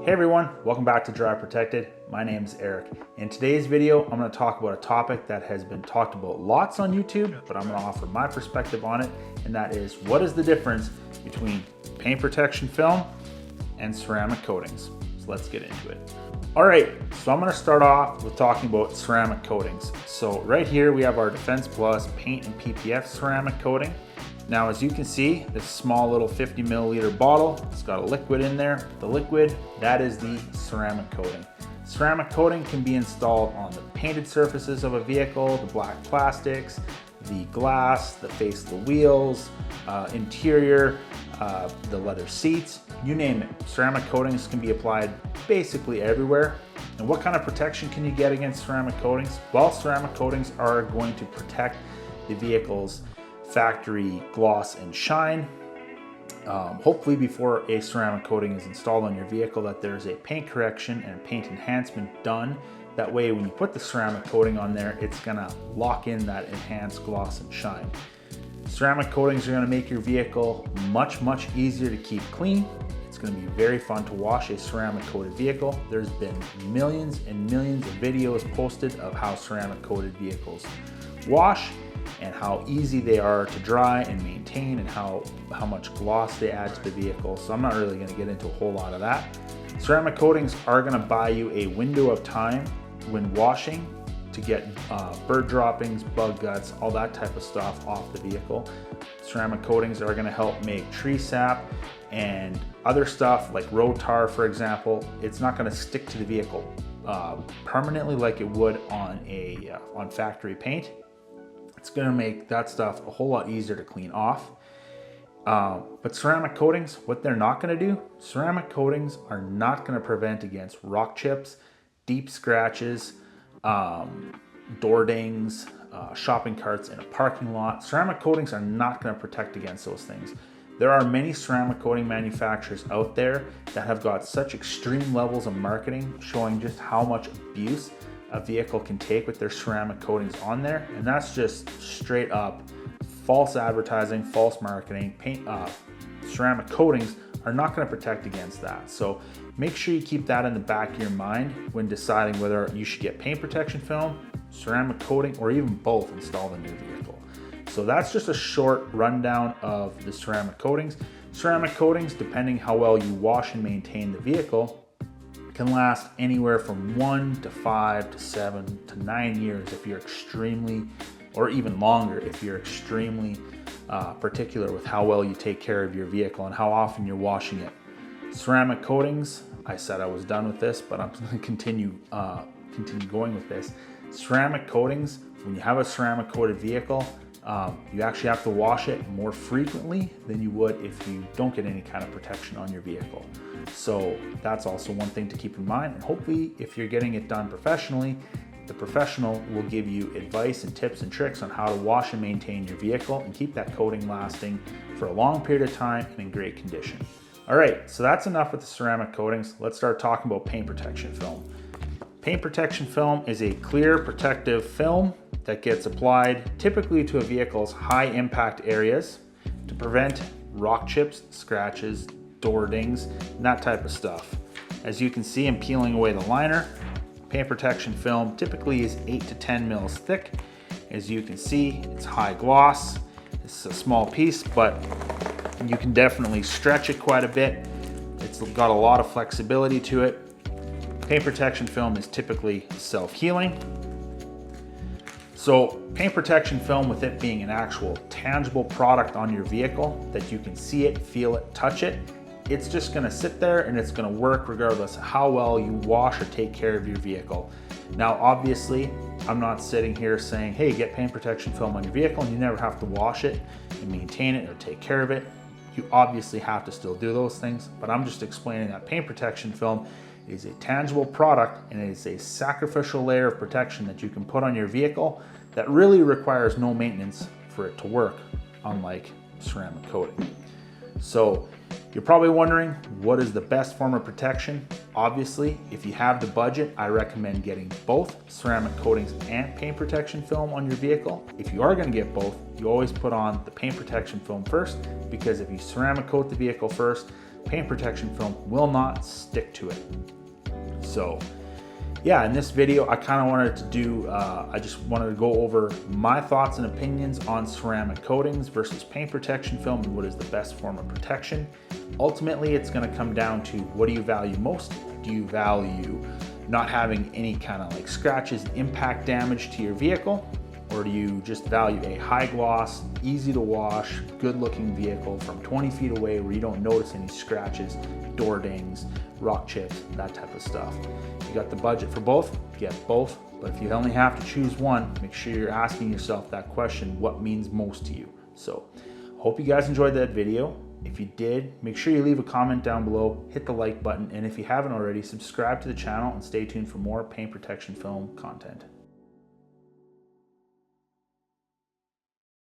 Hey everyone, welcome back to Drive Protected. My name is Eric. In today's video, I'm going to talk about a topic that has been talked about lots on YouTube, but I'm going to offer my perspective on it, and that is, what is the difference between paint protection film and ceramic coatings? So let's get into it. All right, so I'm going to start off with talking about ceramic coatings. So right here we have our Defense Plus paint and PPF ceramic coating. Now, as you can see, this small little 50 milliliter bottle, it's got a liquid in there. The liquid, that is the ceramic coating. Ceramic coating can be installed on the painted surfaces of a vehicle, the black plastics, the glass, the face of the wheels, interior, the leather seats, you name it. Ceramic coatings can be applied basically everywhere. And what kind of protection can you get against ceramic coatings? Well, ceramic coatings are going to protect the vehicle's factory gloss and shine. Hopefully before a ceramic coating is installed on your vehicle, that there's a paint correction and paint enhancement done. That way when you put the ceramic coating on there, it's gonna lock in that enhanced gloss and shine. Ceramic coatings are gonna make your vehicle much easier to keep clean. It's gonna be very fun to wash a ceramic coated vehicle. There's been millions and millions of videos posted of how ceramic coated vehicles wash and how easy they are to dry and maintain, and how much gloss they add to the vehicle. So I'm not really going to get into a whole lot of that. Ceramic coatings are going to buy you a window of time when washing to get bird droppings, bug guts, all that type of stuff off the vehicle. Ceramic coatings are going to help make tree sap and other stuff like road tar, for example. It's not going to stick to the vehicle permanently like it would on factory paint. It's going to make that stuff a whole lot easier to clean off. But ceramic coatings, what they're not going to do, ceramic coatings are not going to prevent against rock chips, deep scratches, door dings, shopping carts in a parking lot. Ceramic coatings are not going to protect against those things. There are many ceramic coating manufacturers out there that have got such extreme levels of marketing showing just how much abuse a vehicle can take with their ceramic coatings on there, and that's just straight up false advertising, false marketing. Ceramic coatings are not going to protect against that. So make sure you keep that in the back of your mind when deciding whether you should get paint protection film, ceramic coating, or even both installed in your vehicle. So that's just a short rundown of the ceramic coatings. Ceramic coatings, depending how well you wash and maintain the vehicle, can last anywhere from 1 to 5 to 7 to 9 years if you're extremely, or even longer if you're extremely particular with how well you take care of your vehicle and how often you're washing it. Ceramic coatings, I said I was done with this, but I'm going to continue going with this. Ceramic coatings, when you have a ceramic coated vehicle, you actually have to wash it more frequently than you would if you don't get any kind of protection on your vehicle. So that's also one thing to keep in mind. And hopefully if you're getting it done professionally, the professional will give you advice and tips and tricks on how to wash and maintain your vehicle and keep that coating lasting for a long period of time and in great condition. All right, so that's enough with the ceramic coatings. Let's start talking about paint protection film. Paint protection film is a clear protective film that gets applied typically to a vehicle's high impact areas to prevent rock chips, scratches, door dings, and that type of stuff. As you can see, I'm peeling away the liner. Paint protection film typically is 8 to 10 mils thick. As you can see, it's high gloss. It's a small piece, but you can definitely stretch it quite a bit. It's got a lot of flexibility to it. Paint protection film is typically self-healing. So paint protection film, with it being an actual tangible product on your vehicle that you can see it, feel it, touch it, it's just gonna sit there and it's gonna work regardless of how well you wash or take care of your vehicle. Now, obviously, I'm not sitting here saying, hey, get paint protection film on your vehicle and you never have to wash it and maintain it or take care of it. You obviously have to still do those things, but I'm just explaining that paint protection film is a tangible product and it is a sacrificial layer of protection that you can put on your vehicle that really requires no maintenance for it to work, unlike ceramic coating. So you're probably wondering, what is the best form of protection? Obviously, if you have the budget, I recommend getting both ceramic coatings and paint protection film on your vehicle. If you are going to get both, you always put on the paint protection film first, because if you ceramic coat the vehicle first, paint protection film will not stick to it. So yeah, in this video, I kind of wanted to do, I just wanted to go over my thoughts and opinions on ceramic coatings versus paint protection film and what is the best form of protection. Ultimately, it's going to come down to what do you value most? Do you value not having any kind of like scratches, impact damage to your vehicle? Or do you just value a high gloss, easy to wash, good looking vehicle from 20 feet away where you don't notice any scratches, door dings, rock chips, that type of stuff? If you got the budget for both, get both. But if you only have to choose one, make sure you're asking yourself that question, what means most to you? So, hope you guys enjoyed that video. If you did, make sure you leave a comment down below, hit the like button, and if you haven't already, subscribe to the channel and stay tuned for more paint protection film content.